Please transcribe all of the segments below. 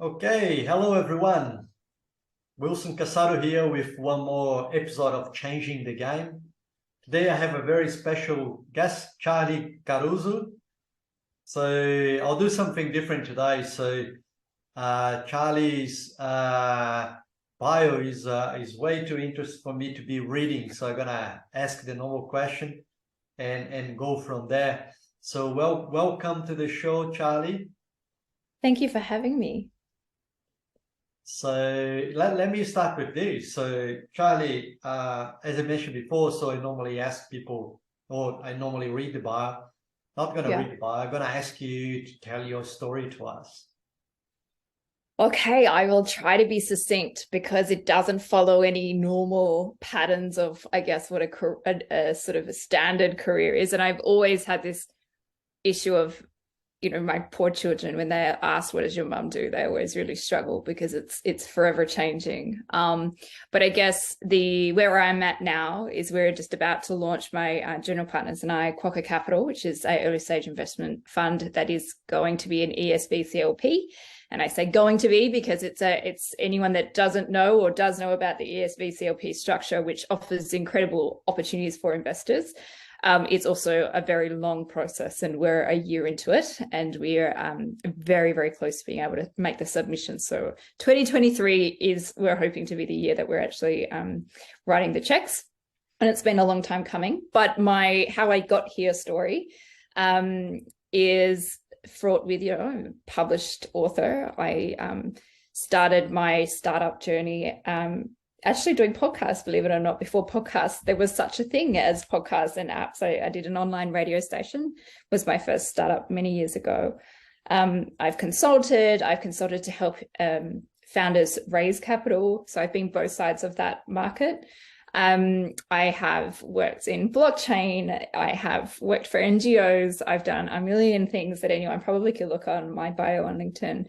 Okay, hello everyone. Wilson Casado here with one more episode of Changing the Game. Today I have a very special guest, Charlie Caruso. So I'll do something different today. Charlie's bio is way too interesting for me to be reading. So I'm gonna ask the normal question and go from there. So welcome to the show, Charlie. Thank you for having me. So let me start with this. So Charlie, as I mentioned before, so I normally ask people, or I normally read the bio. Not going to Yeah. read the bio. I'm going to ask you to tell your story to us. Okay, I will try to be succinct because it doesn't follow any normal patterns of, I guess, what a sort of a standard career is. And I've always had this issue of, my poor children, when they're asked, what does your mum do? They always really struggle because it's forever changing. But I guess where I'm at now is we're just about to launch my general partners and I, Quokka Capital, which is an early stage investment fund that is going to be an ESB CLP. And I say going to be because it's anyone that doesn't know or does know about the ESB CLP structure, which offers incredible opportunities for investors. It's also a very long process and we're a year into it and we are very, very close to being able to make the submission. So 2023 we're hoping to be the year that we're actually writing the checks. And it's been a long time coming, but how I got here story is fraught with, published author. I started my startup journey actually doing podcasts, believe it or not. Before podcasts, there was such a thing as podcasts and apps. I did an online radio station, was my first startup many years ago. I've consulted to help founders raise capital. So I've been both sides of that market. I have worked in blockchain. I have worked for NGOs. I've done a million things that anyone probably could look on my bio on LinkedIn.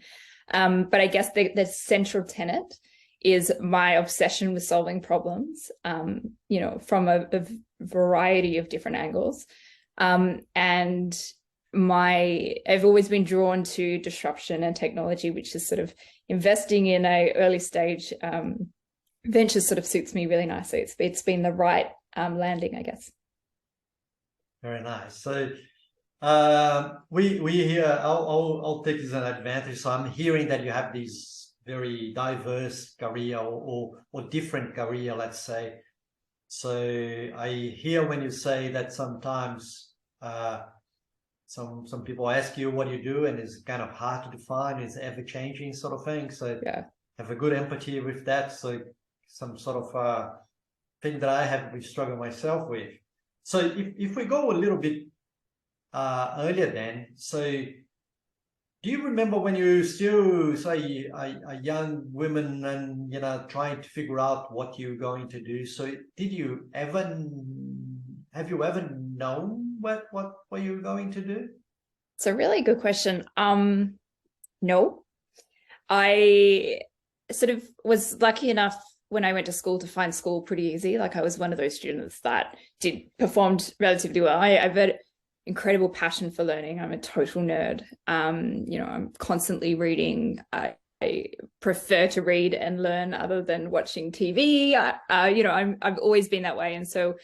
But I guess the central tenet is my obsession with solving problems, from a variety of different angles. And I've always been drawn to disruption and technology, which is sort of investing in a early stage venture sort of suits me really nicely. It's been the right landing, I guess. Very nice. So we hear, I'll take this as an advantage. So I'm hearing that you have these very diverse career or different career, let's say. So I hear when you say that sometimes some people ask you what you do and it's kind of hard to define, it's ever-changing sort of thing. So yeah, have a good empathy with that. So some sort of thing that I have been struggling myself with. So if we go a little bit earlier then, so do you remember when you still, say, a young woman and, trying to figure out what you're going to do? So have you ever known what you're going to do? it's a really good question. No, I sort of was lucky enough when I went to school to find school pretty easy. Like I was one of those students that performed relatively well. I've had incredible passion for learning. I'm a total nerd. I'm constantly reading. I prefer to read and learn other than watching TV. I've always been that way. And so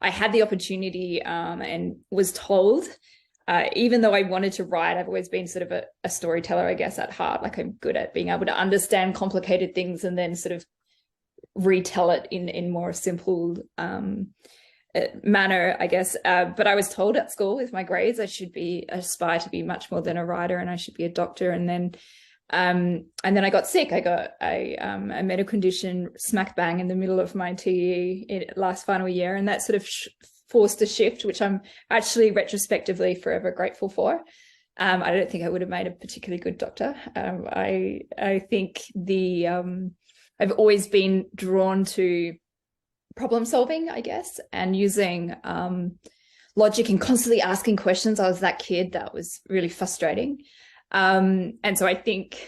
I had the opportunity and was told, even though I wanted to write, I've always been sort of a storyteller, I guess, at heart. Like I'm good at being able to understand complicated things and then sort of retell it in more simple manner, I guess. But I was told at school with my grades, I should aspire to be much more than a writer and I should be a doctor. And then I got sick. I got a medical condition smack bang in the middle of my TE last final year. And that sort of forced a shift, which I'm actually retrospectively forever grateful for. I don't think I would have made a particularly good doctor. I think I've always been drawn to problem solving, I guess, and using logic and constantly asking questions. I was that kid that was really frustrating. And so I think,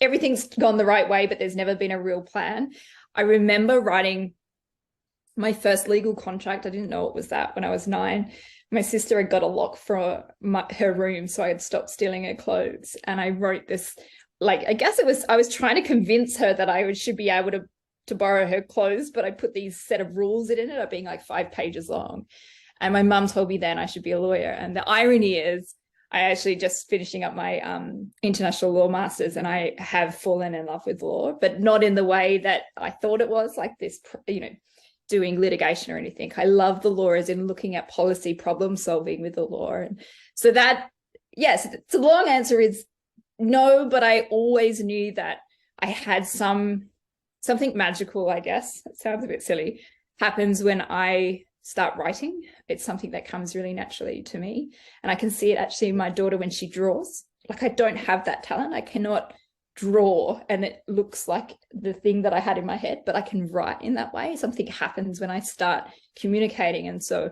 everything's gone the right way, but there's never been a real plan. I remember writing my first legal contract. I didn't know it was that when I was 9. My sister had got a lock for her room, so I had stopped stealing her clothes. And I wrote this like, I guess I was trying to convince her that should be able to borrow her clothes, but I put these set of rules that ended up being like 5 pages long. And my mum told me then I should be a lawyer. And the irony is I actually just finishing up my international law masters, and I have fallen in love with law, but not in the way that I thought it was, like this, doing litigation or anything. I love the law as in looking at policy problem solving with the law. And so that, yes, the long answer is no, but I always knew that I had something magical, I guess. It sounds a bit silly, happens when I start writing. It's something that comes really naturally to me. And I can see it actually in my daughter when she draws. Like, I don't have that talent. I cannot draw and it looks like the thing that I had in my head, but I can write in that way. Something happens when I start communicating. And so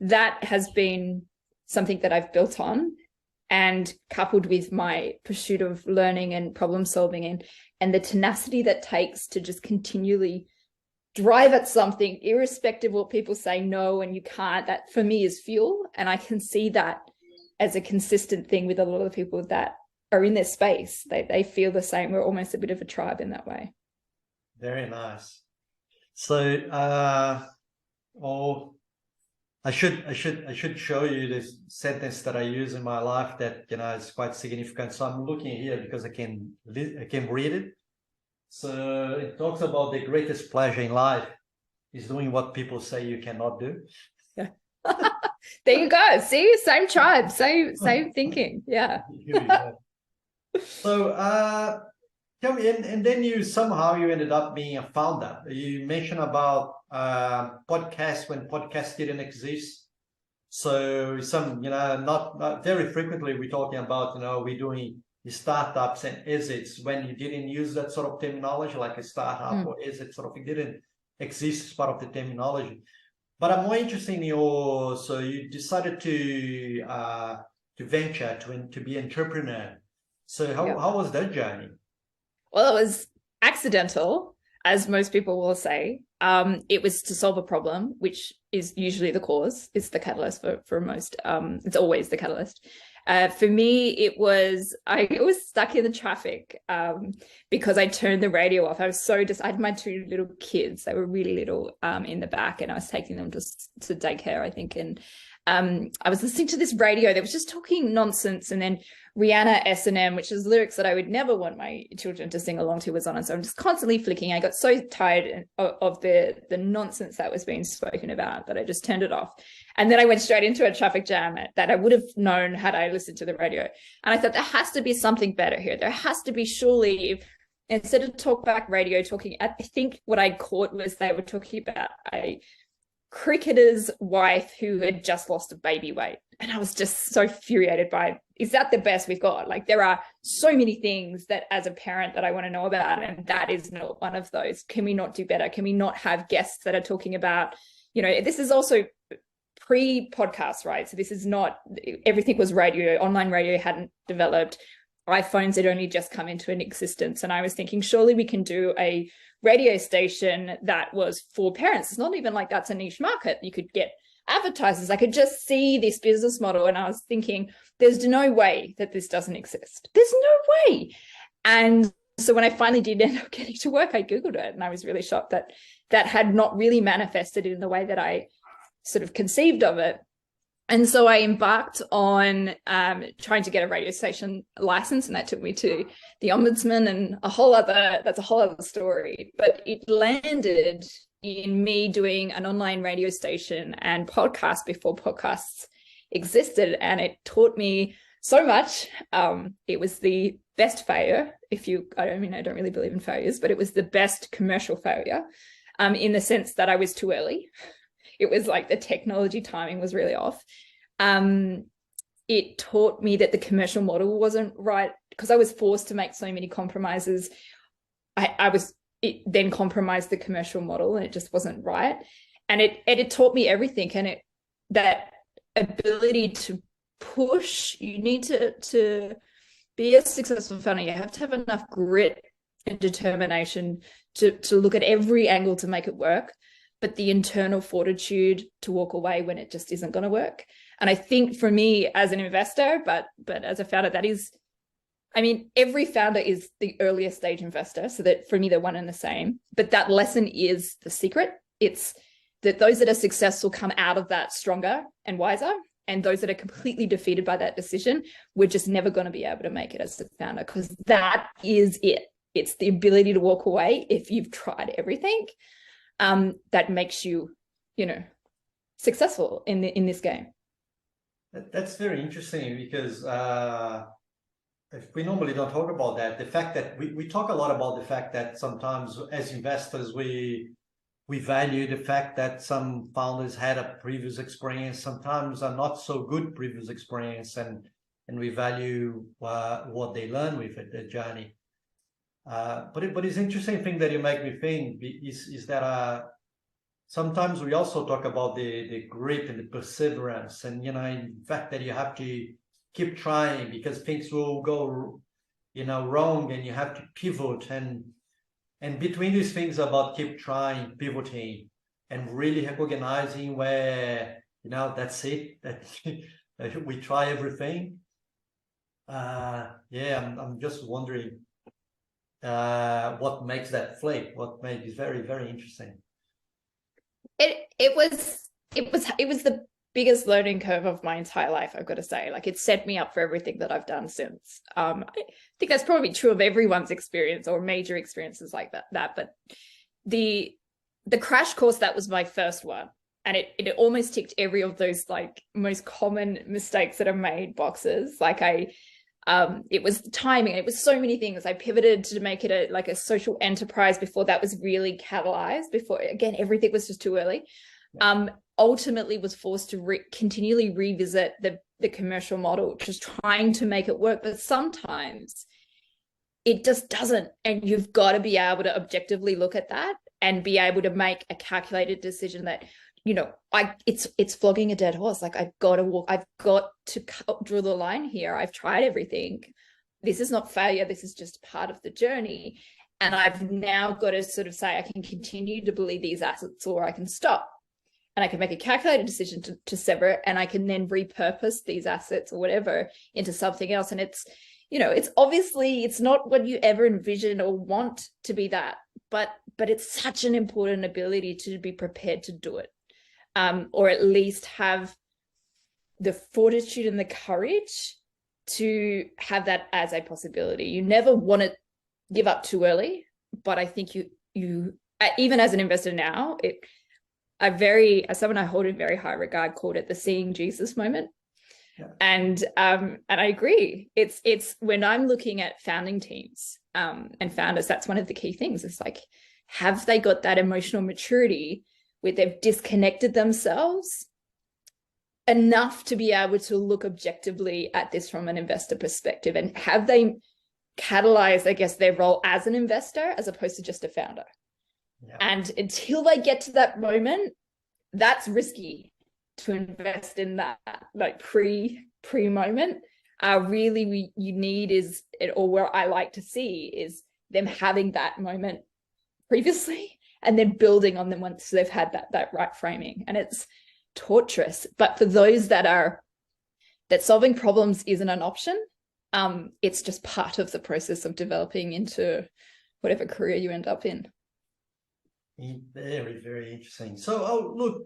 that has been something that I've built on, and coupled with my pursuit of learning and problem solving and the tenacity that takes to just continually drive at something, irrespective of what people say no and you can't, that for me is fuel. And I can see that as a consistent thing with a lot of people that are in this space. They feel the same. We're almost a bit of a tribe in that way. Very nice. So, I should show you this sentence that I use in my life that, is quite significant. So I'm looking here because I can read it. So it talks about the greatest pleasure in life is doing what people say you cannot do. Yeah. There you go. See, same tribe, same thinking. Yeah. So tell me, and then you ended up being a founder. You mentioned about podcasts when podcasts didn't exist. So not very frequently we're talking about, we're doing startups and exits when you didn't use that sort of terminology, like a startup or exit sort of thing didn't exist as part of the terminology. But I'm more interested in so you decided to venture, to be an entrepreneur. So how was that journey? Well, it was accidental, as most people will say. It was to solve a problem, which is usually the cause. It's the catalyst for most. It's always the catalyst. For me, I was stuck in the traffic because I turned the radio off. I had my 2 little kids. They were really little in the back, and I was taking them to daycare, I think. And I was listening to this radio that was just talking nonsense. And then Rihanna S&M, which is lyrics that I would never want my children to sing along to, was on. And so I'm just constantly flicking. I got so tired of the nonsense that was being spoken about that I just turned it off. And then I went straight into a traffic jam that I would have known had I listened to the radio. And I thought there has to be something better here. There has to be, surely, instead of talkback radio I think what I caught was they were talking about a cricketer's wife who had just lost a baby weight. And I was just so infuriated by, is that the best we've got? Like, there are so many things that as a parent that I want to know about, and that is not one of those. Can we not do better? Can we not have guests that are talking about, this is also pre-podcast, right? So this is not, everything was radio. Online radio hadn't developed. iPhones had only just come into an existence. And I was thinking, surely we can do a radio station that was for parents. It's not even like that's a niche market. You could get advertisers. I could just see this business model. And I was thinking, there's no way that this doesn't exist. There's no way. And so when I finally did end up getting to work, I Googled it, and I was really shocked that had not really manifested in the way that I sort of conceived of it. And so I embarked on trying to get a radio station license, and that took me to the Ombudsman and that's a whole other story. But it landed in me doing an online radio station and podcast before podcasts existed. And it taught me so much. It was the best failure. I don't really believe in failures, but it was the best commercial failure in the sense that I was too early. It was like the technology timing was really off. It taught me that the commercial model wasn't right, because I was forced to make so many compromises. It then compromised the commercial model, and it just wasn't right. And it taught me everything. And that ability to push, you need to be a successful founder. You have to have enough grit and determination to look at every angle to make it work, but the internal fortitude to walk away when it just isn't going to work. And I think for me as an investor, but as a founder, that is I mean, every founder is the earliest stage investor, so that for me, they're one and the same. But that lesson is the secret. It's that those that are successful come out of that stronger and wiser. And those that are completely defeated by that decision, we're just never going to be able to make it as a founder, because that is it. It's the ability to walk away if you've tried everything, that makes you, successful in this game. That's very interesting, because if we normally don't talk about that, the fact that we talk a lot about the fact that sometimes as investors we value the fact that some founders had a previous experience, sometimes a not so good previous experience, and we value what they learn with it, their journey. But it's interesting thing that you make me think is that sometimes we also talk about the grit and the perseverance, and in fact that you have to keep trying because things will go wrong, and you have to pivot, and between these things about keep trying, pivoting, and really recognizing where that's it, that we try everything. I'm just wondering what makes that flip, what makes it very, very interesting. It was the biggest learning curve of my entire life, I've got to say. Like, it set me up for everything that I've done since. I think that's probably true of everyone's experience or major experiences like that. But the crash course, that was my first one. And it almost ticked every of those like most common mistakes that are made boxes. Like it was the timing. It was so many things. I pivoted to make it a social enterprise before that was really catalyzed. Before, again, everything was just too early. Yeah. Ultimately was forced to continually revisit the commercial model, just trying to make it work. But sometimes it just doesn't. And you've got to be able to objectively look at that and be able to make a calculated decision that, it's flogging a dead horse. Like, I've got to draw the line here. I've tried everything. This is not failure. This is just part of the journey. And I've now got to sort of say, I can continue to believe these assets, or I can stop. And I can make a calculated decision to sever it, and I can then repurpose these assets or whatever into something else. And it's, it's obviously, it's not what you ever envision or want to be that, but it's such an important ability to be prepared to do it. Or at least have the fortitude and the courage to have that as a possibility. You never want to give up too early, but I think you even as an investor now, as someone I hold in very high regard, called it the seeing Jesus moment. Yeah. And I agree. It's when I'm looking at founding teams and founders, that's one of the key things. It's like, have they got that emotional maturity where they've disconnected themselves enough to be able to look objectively at this from an investor perspective? And have they catalyzed, I guess, their role as an investor as opposed to just a founder? Yeah. And until they get to that moment, that's risky to invest in that, like pre moment. Really, you need or where I like to see is them having that moment previously, and then building on them once they've had that right framing. And it's torturous, but for those that solving problems isn't an option, it's just part of the process of developing into whatever career you end up in. Very, very interesting. So, look,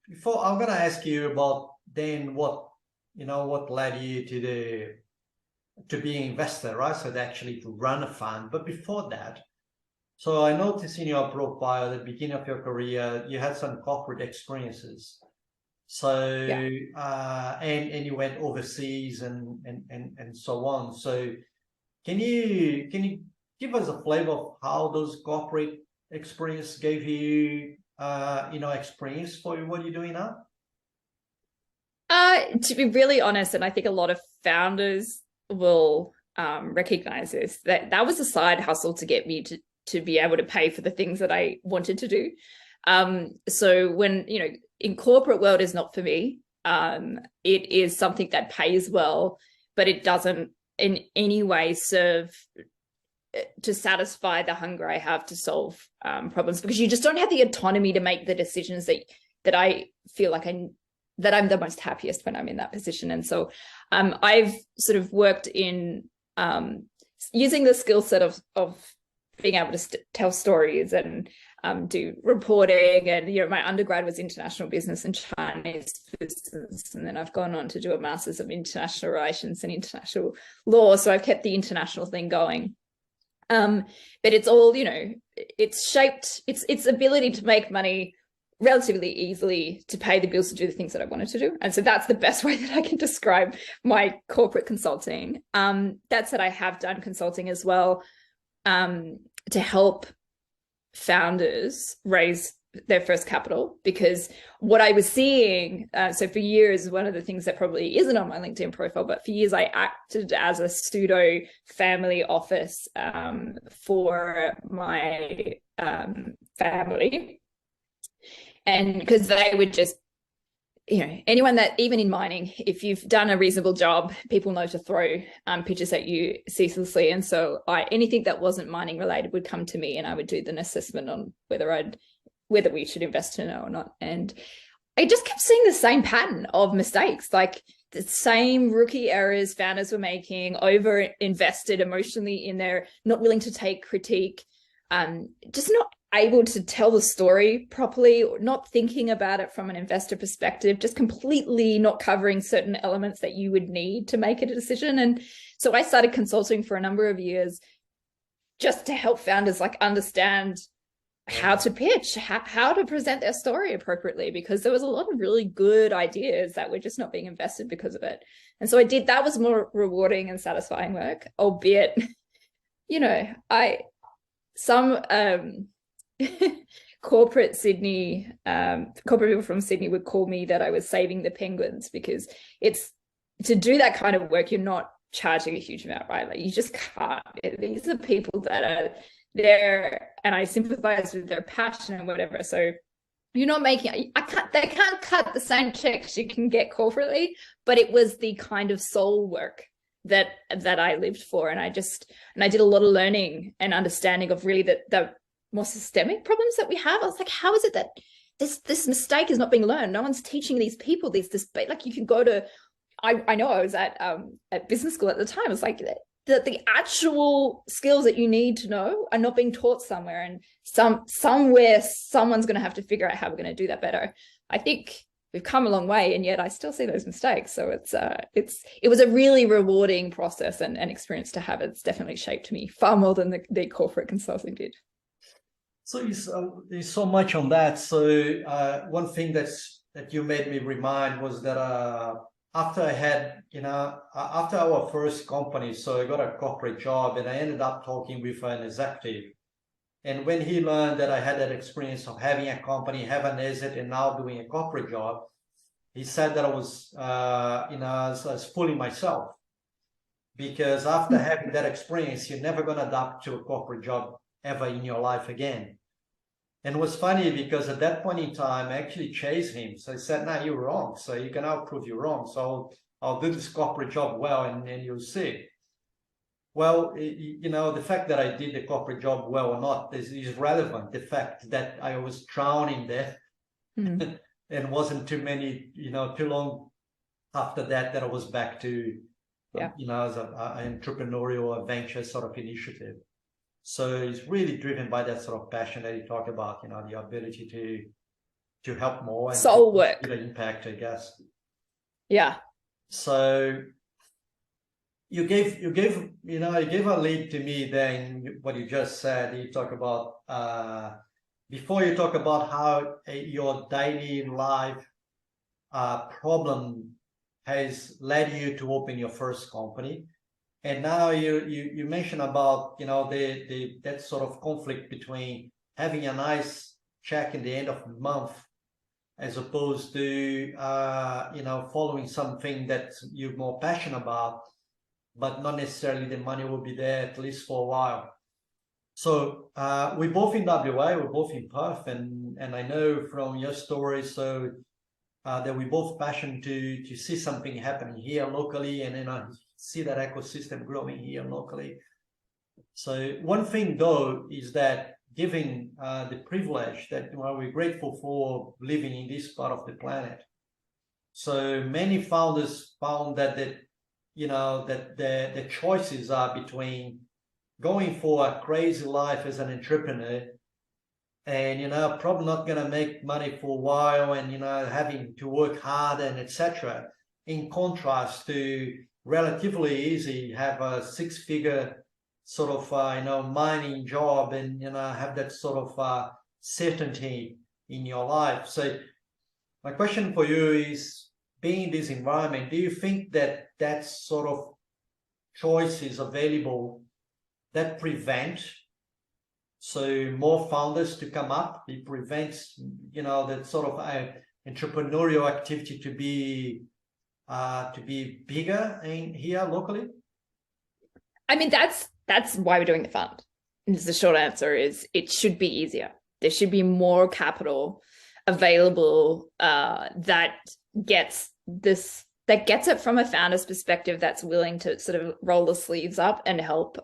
before I'm going to ask you about then what led you to being an investor, right? So actually to run a fund. But before that, so I noticed in your profile at the beginning of your career, you had some corporate experiences. So, yeah. And you went overseas and so on. So can you give us a flavor of how those corporate experience gave you, experience for what you're doing now? To be really honest, and I think a lot of founders will recognize this, that was a side hustle to get me to be able to pay for the things that I wanted to do. So when, in corporate world is not for me. It is something that pays well, but it doesn't in any way serve to satisfy the hunger I have to solve problems, because you just don't have the autonomy to make the decisions that I feel like that I'm the most happiest when I'm in that position. And so I've sort of worked in using the skill set of being able to tell stories and do reporting. And my undergrad was international business and Chinese business, and then I've gone on to do a master's of international relations and international law, so I've kept the international thing going. But it's all, it's shaped its ability to make money relatively easily, to pay the bills, to do the things that I wanted to do. And so that's the best way that I can describe my corporate consulting. That said, I have done consulting as well, to help founders raise their first capital, because what I was seeing, so for years, one of the things that probably isn't on my LinkedIn profile, but for years I acted as a pseudo family office for my family. And because they would just, anyone that, even in mining, if you've done a reasonable job, people know to throw pitches at you ceaselessly. And so anything that wasn't mining related would come to me, and I would do an assessment on whether we should invest in it or not. And I just kept seeing the same pattern of mistakes, like the same rookie errors founders were making, over invested emotionally in their, not willing to take critique, just not able to tell the story properly, or not thinking about it from an investor perspective, just completely not covering certain elements that you would need to make a decision. And so I started consulting for a number of years just to help founders understand how to pitch, how to present their story appropriately, because there was a lot of really good ideas that were just not being invested because of it. And so that was more rewarding and satisfying work, albeit, corporate people from Sydney would call me that I was saving the penguins, because it's, to do that kind of work, you're not charging a huge amount, right? Like, you just can't. These are people that are there, and I sympathize with their passion and whatever. So you're not making, they can't cut the same checks you can get corporately, but it was the kind of soul work that I lived for. And I did a lot of learning and understanding of really the more systemic problems that we have. I was like, how is it that this mistake is not being learned? No one's teaching these people this, like, you can go to, I know I was at business school at the time. It's like the actual skills that you need to know are not being taught somewhere, and somewhere someone's going to have to figure out how we're going to do that better. I think we've come a long way, and yet I still see those mistakes. So it was a really rewarding process and experience to have. It's definitely shaped me far more than the corporate consulting did. So there's so much on that. So one thing that you made me remind was that after I had, after our first company, so I got a corporate job, and I ended up talking with an executive. And when he learned that I had that experience of having a company, have an exit, and now doing a corporate job, he said that I was, I was fooling myself. Because after having that experience, you're never going to adapt to a corporate job ever in your life again. And it was funny, because at that point in time, I actually chased him. So I said, "No, you're wrong. So you can now prove you're wrong. So I'll do this corporate job well, and you'll see." Well, the fact that I did the corporate job well or not is relevant. The fact that I was drowning there and wasn't too long after that I was back to, as an entrepreneurial adventure sort of initiative. So it's really driven by that sort of passion that you talk about, the ability to help more and soul work, the impact, I guess. Yeah. So you gave a lead to me there in what you just said. You talk about before you talk about how your daily life problem has led you to open your first company. And now you mentioned about that sort of conflict between having a nice check in the end of the month, as opposed to following something that you're more passionate about, but not necessarily the money will be there, at least for a while. So we're both in WA, we're both in Perth, and I know from your story that we're both passionate to see something happening here locally, and then see that ecosystem growing here locally. So one thing though is that, given the privilege that we're grateful for living in this part of the planet, so many founders found that that the choices are between going for a crazy life as an entrepreneur and, probably not going to make money for a while and, having to work hard and etc. In contrast to relatively easy, have a six-figure sort of, mining job and, have that sort of certainty in your life. So my question for you is, being in this environment, do you think that sort of choice is available that prevent more founders to come up? It prevents, that sort of entrepreneurial activity to be bigger in here locally? I mean, that's why we're doing the fund. And the short answer is it should be easier. There should be more capital available that gets it from a founder's perspective, that's willing to sort of roll the sleeves up and help.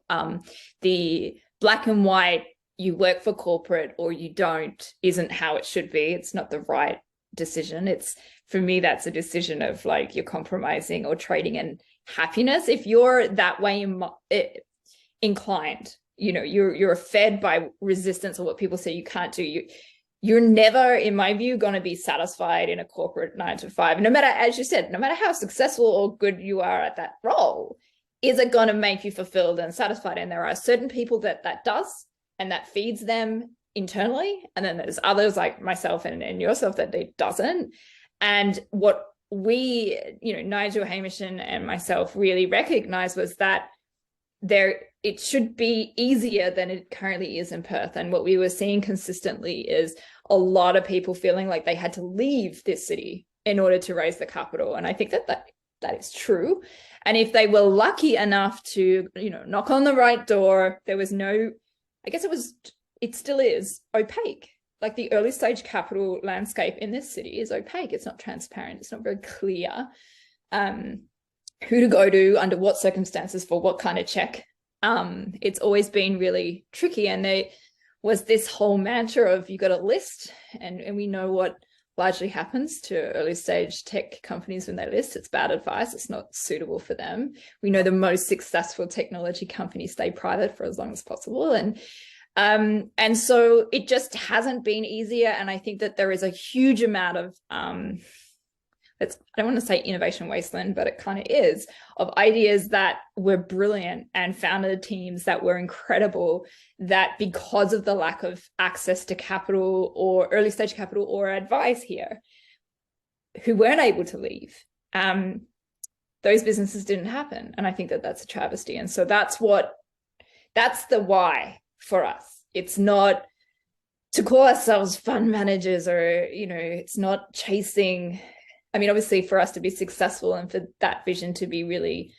The black and white, you work for corporate or you don't, isn't how it should be. It's not the right decision. It's, for me, that's a decision of like you're compromising or trading in happiness. If you're that way inclined, you're fed by resistance or what people say you can't do, you're never, in my view, going to be satisfied in a corporate 9-to-5. No matter, as you said, no matter how successful or good you are at that role, is it going to make you fulfilled and satisfied? And there are certain people that does, and that feeds them internally. And then there's others like myself and yourself that it doesn't. And what we, Nigel, Hamish, and myself really recognized was that it should be easier than it currently is in Perth. And what we were seeing consistently is a lot of people feeling like they had to leave this city in order to raise the capital. And I think that is true. And if they were lucky enough to, knock on the right door, there was no, I guess it still is opaque. Like the early stage capital landscape in this city is opaque. It's not transparent. It's not very clear who to go to, under what circumstances, for what kind of check. It's always been really tricky. And there was this whole mantra of you got a list, and we know what largely happens to early stage tech companies when they list. It's bad advice. It's not suitable for them. We know the most successful technology companies stay private for as long as possible. And so it just hasn't been easier. And I think that there is a huge amount of, I don't want to say innovation wasteland, but it kind of is, of ideas that were brilliant and founded teams that were incredible, that because of the lack of access to capital or early stage capital or advice here, who weren't able to leave, those businesses didn't happen. And I think that that's a travesty. And so that's the why for us. It's not to call ourselves fund managers, or, it's not chasing. I mean, obviously for us to be successful and for that vision to be really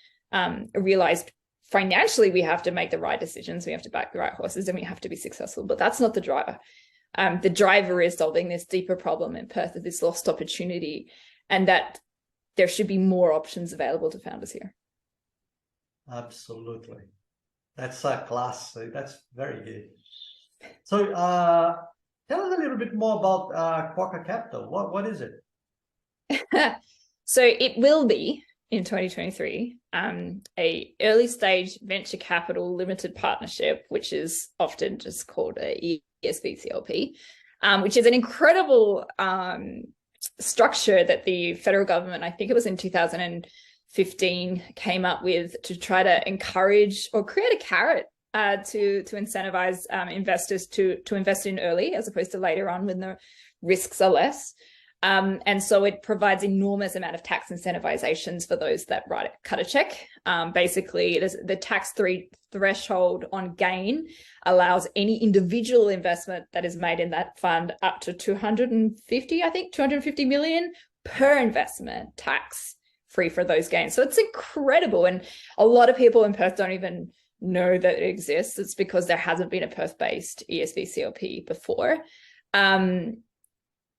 realized financially, we have to make the right decisions. We have to back the right horses and we have to be successful, but that's not the driver. The driver is solving this deeper problem in Perth of this lost opportunity, and that there should be more options available to founders here. Absolutely. That's a class. So that's very good. So tell us a little bit more about Quokka Capital. What is it? So it will be in 2023 a early stage venture capital limited partnership, which is often just called a ESBCLP, which is an incredible structure that the federal government, I think it was in 2015, came up with to try to encourage or create a carrot to incentivize investors to invest in early as opposed to later on when the risks are less. And so it provides enormous amount of tax incentivizations for those that cut a check. Basically, the tax threshold on gain allows any individual investment that is made in that fund up to 250 million per investment tax free for those gains. So it's incredible. And a lot of people in Perth don't even know that it exists. It's because there hasn't been a Perth-based ESB-CLP before.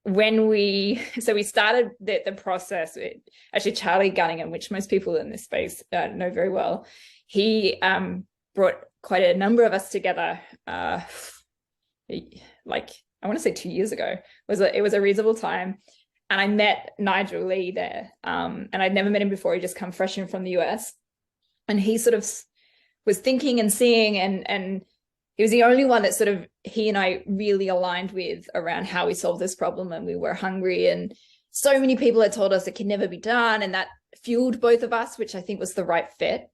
We started the process, actually Charlie Gunningham, which most people in this space know very well, he brought quite a number of us together, like I want to say 2 years ago. It was a reasonable time. And I met Nigel Lee there, and I'd never met him before. He'd just come fresh in from the US. And he sort of was thinking and seeing, and he was the only one that sort of he and I really aligned with around how we solve this problem. And we were hungry, and so many people had told us it can never be done, and that fueled both of us, which I think was the right fit.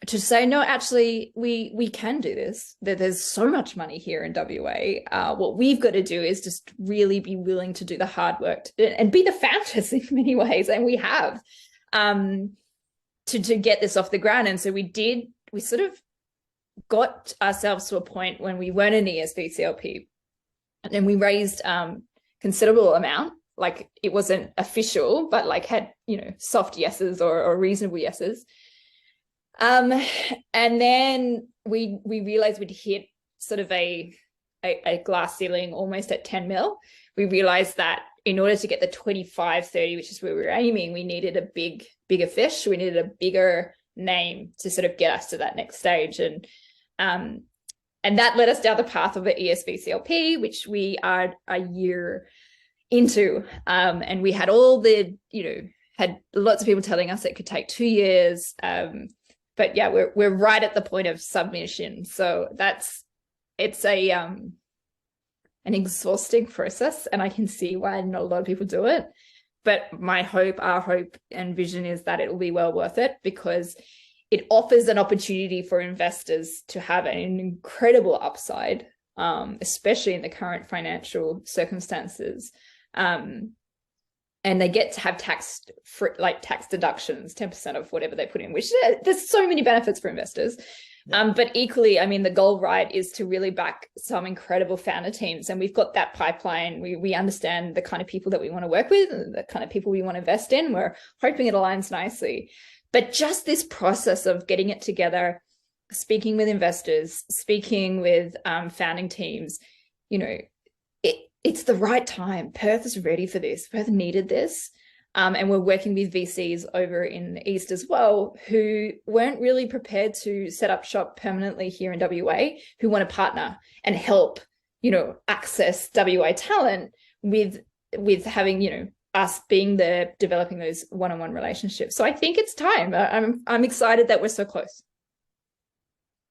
To say, no, actually, we can do this. There's so much money here in WA. What we've got to do is just really be willing to do the hard work and be the founders in many ways, and we have, to get this off the ground. And so we sort of got ourselves to a point when we weren't an ESBCLP, and then we raised considerable amount. Like, it wasn't official, but like had, soft yeses or reasonable yeses. And then we realized we'd hit sort of a glass ceiling almost at 10 mil. We realized that in order to get the 25-30, which is where we were aiming, we needed a bigger fish. We needed a bigger name to sort of get us to that next stage. And that led us down the path of the ESBCLP, which we are a year into. And we had all the, had lots of people telling us it could take 2 years. But yeah, we're right at the point of submission. So it's an exhausting process, and I can see why not a lot of people do it. But our hope and vision is that it will be well worth it, because it offers an opportunity for investors to have an incredible upside, especially in the current financial circumstances. And they get to have tax deductions, 10% of whatever they put in, which there's so many benefits for investors. Yeah. But equally, I mean, the goal, right, is to really back some incredible founder teams. And we've got that pipeline. We understand the kind of people that we want to work with and the kind of people we want to invest in. We're hoping it aligns nicely. But just this process of getting it together, speaking with investors, speaking with founding teams, it's the right time. Perth is ready for this. Perth needed this. And we're working with VCs over in the East as well, who weren't really prepared to set up shop permanently here in WA, who want to partner and help, access WA talent with having, us being there, developing those one-on-one relationships. So I think it's time. I'm excited that we're so close.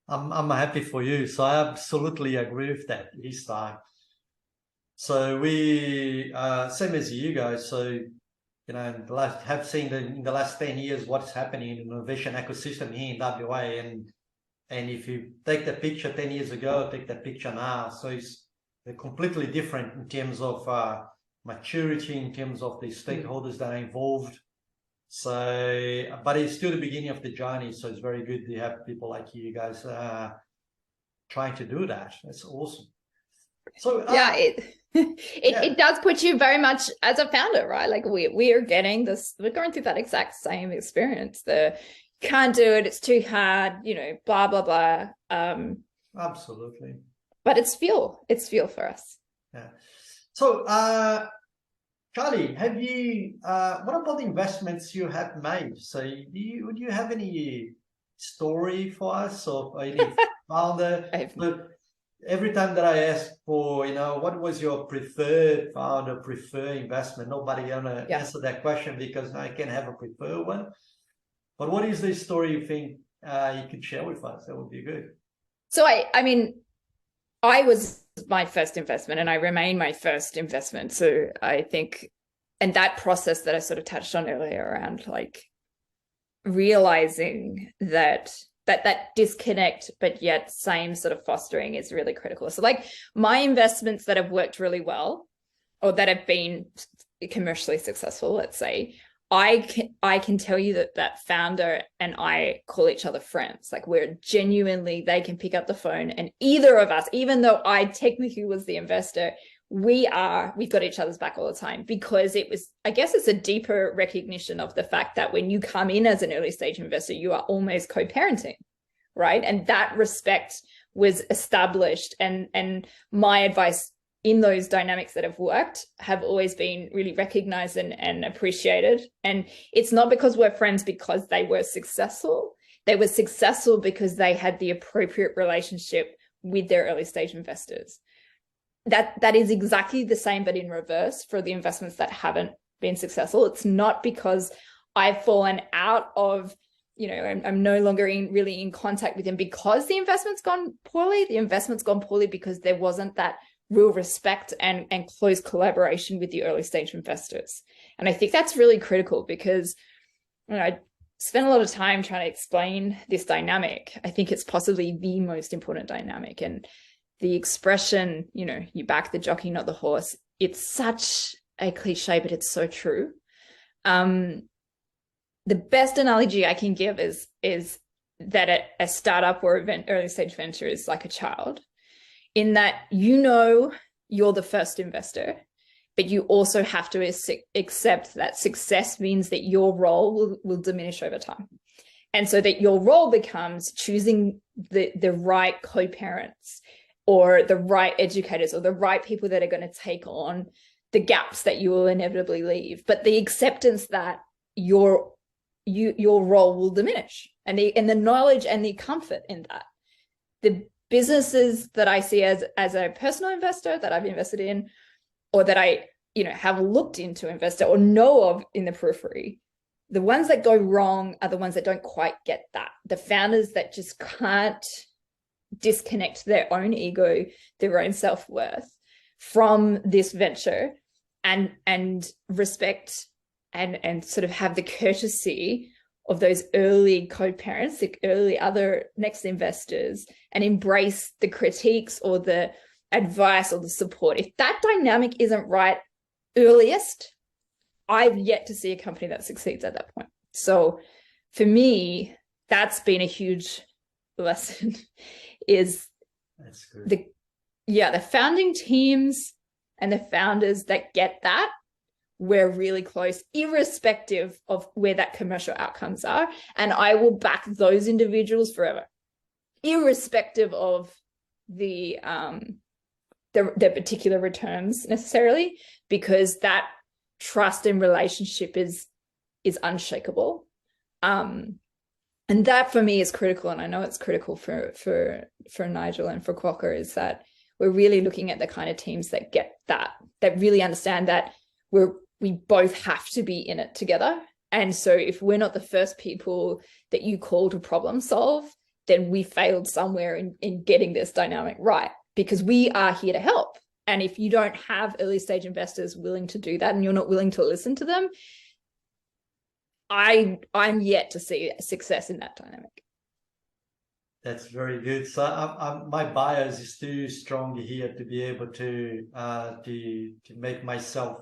I'm happy for you. So I absolutely agree with that. It's time. So we, same as you guys. So, have seen in the last 10 years what's happening in the innovation ecosystem here in WA. And if you take the picture 10 years ago, take the picture now. So it's completely different in terms of maturity, in terms of the stakeholders that are involved. So, but it's still the beginning of the journey. So it's very good to have people like you guys trying to do that. That's awesome. So yeah, it does put you very much as a founder, right? Like we are getting this, we're going through that exact same experience. You can't do it, it's too hard, blah blah blah. Absolutely. But it's fuel for us. Yeah. So Charlie, have you what about the investments you have made? So would you have any story for us or any founder? Every time that I ask for, what was your preferred founder, preferred investment, nobody gonna answer that question because I can have a preferred one. But what is the story you think you could share with us? That would be good. So I was my first investment, and I remain my first investment. So I think, and that process that I sort of touched on earlier around like realizing that disconnect, but yet same sort of fostering is really critical. So like my investments that have worked really well, or that have been commercially successful, let's say, I can tell you that founder and I call each other friends. Like we're genuinely, they can pick up the phone, and either of us, even though I technically was the investor, we've got each other's back all the time, because I guess it's a deeper recognition of the fact that when you come in as an early stage investor, you are almost co-parenting, right? And that respect was established, and my advice in those dynamics that have worked have always been really recognized and appreciated. And it's not because we're friends because they were successful. They were successful because they had the appropriate relationship with their early stage investors. That is exactly the same, but in reverse for the investments that haven't been successful. It's not because I've fallen out of I'm no longer really in contact with them because the investment's gone poorly. The investment's gone poorly because there wasn't that real respect and close collaboration with the early stage investors. And I think that's really critical because I spent a lot of time trying to explain this dynamic. I think it's possibly the most important dynamic. And the expression, you back the jockey, not the horse. It's such a cliche, but it's so true. The best analogy I can give is that a startup or early stage venture is like a child, in that you're the first investor, but you also have to accept that success means that your role will diminish over time. And so that your role becomes choosing the right co-parents or the right educators or the right people that are going to take on the gaps that you will inevitably leave. But the acceptance that your role will diminish, and the knowledge and the comfort in that. The businesses that I see as a personal investor that I've invested in, or that I have looked into investor or know of in the periphery, the ones that go wrong are the ones that don't quite get that. The founders that just can't disconnect their own ego, their own self-worth from this venture, and respect and sort of have the courtesy of those early co-parents, the early other next investors, and embrace the critiques or the advice or the support. If that dynamic isn't right earliest, I've yet to see a company that succeeds at that point. So for me, that's been a huge lesson is the founding teams and the founders that get that, we're really close, irrespective of where that commercial outcomes are. And I will back those individuals forever, irrespective of the particular returns necessarily, because that trust and relationship is unshakable. And that for me is critical. And I know it's critical for Nigel and for Quokka, is that we're really looking at the kind of teams that get that really understand that we both have to be in it together. And so if we're not the first people that you call to problem solve, then we failed somewhere in getting this dynamic right, because we are here to help. And if you don't have early stage investors willing to do that and you're not willing to listen to them, I'm yet to see success in that dynamic. That's very good. So my bias is too strong here to be able to make myself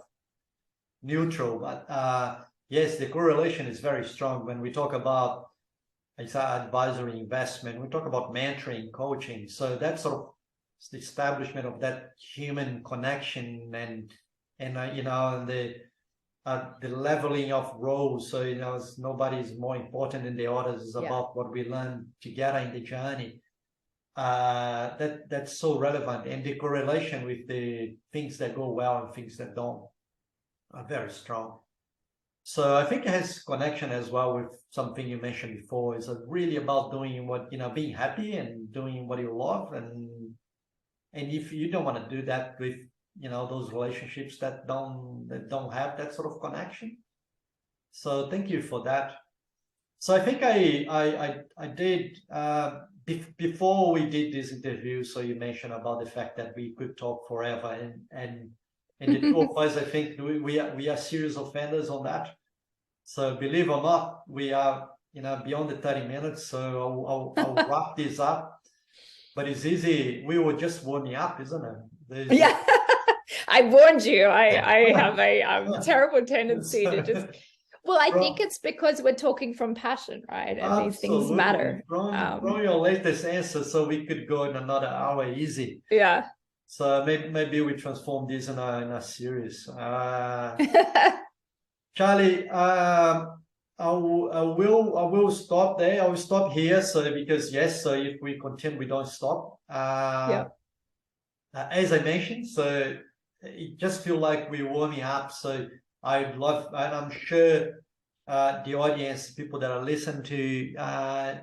neutral. But yes, the correlation is very strong when we talk about advisory investment. We talk about mentoring, coaching. So that's sort of the establishment of that human connection and the leveling of roles. So nobody is more important than the others. It's about what we learn together in the journey. That's so relevant, and the correlation with the things that go well and things that don't are very strong. So I think it has connection as well with something you mentioned before. It's really about doing what being happy and doing what you love, and if you don't want to do that with those relationships that don't have that sort of connection. So thank you for that. So I think I did before we did this interview. So you mentioned about the fact that we could talk forever, and the two of us, I think we are serious offenders on that. So believe or not, we are beyond the 30 minutes. So I'll wrap this up. But it's easy. We were just warming up, isn't it? Yeah. I warned you. I have a terrible tendency to just. Well, I think it's because we're talking from passion, right? And absolutely. These things matter. From your latest answer, so we could go in another hour easy. Yeah. So maybe we transform this in a series. Charlie, I will stop there. I will stop here. So because so if we continue, we don't stop. As I mentioned, so it just feel like we're warming up. So I'd love, and I'm sure the audience, people that are listening to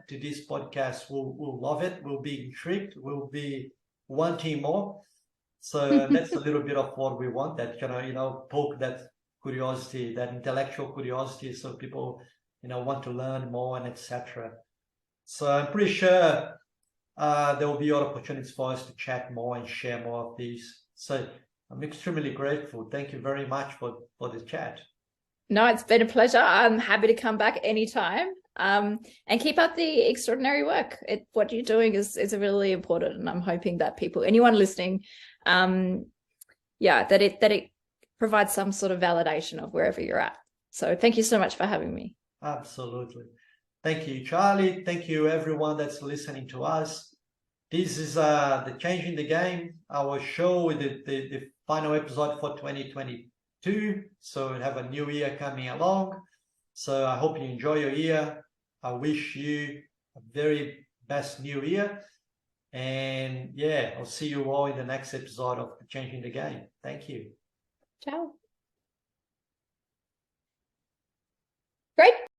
this podcast will love it, will be intrigued, will be wanting more. So that's a little bit of what we want, that poke that curiosity, that intellectual curiosity, so people want to learn more and etc. So I'm pretty sure there will be other opportunities for us to chat more and share more of these. So I'm extremely grateful. Thank you very much for the chat. No, it's been a pleasure. I'm happy to come back anytime. And keep up the extraordinary work. What you're doing is really important, and I'm hoping that anyone listening, that it provides some sort of validation of wherever you're at. So thank you so much for having me. Absolutely. Thank you, Charlie. Thank you, everyone that's listening to us. This is the Changing the Game, our show with the final episode for 2022. So we have a new year coming along. So I hope you enjoy your year. I wish you a very best new year. And yeah, I'll see you all in the next episode of Changing the Game. Thank you. Ciao. Great.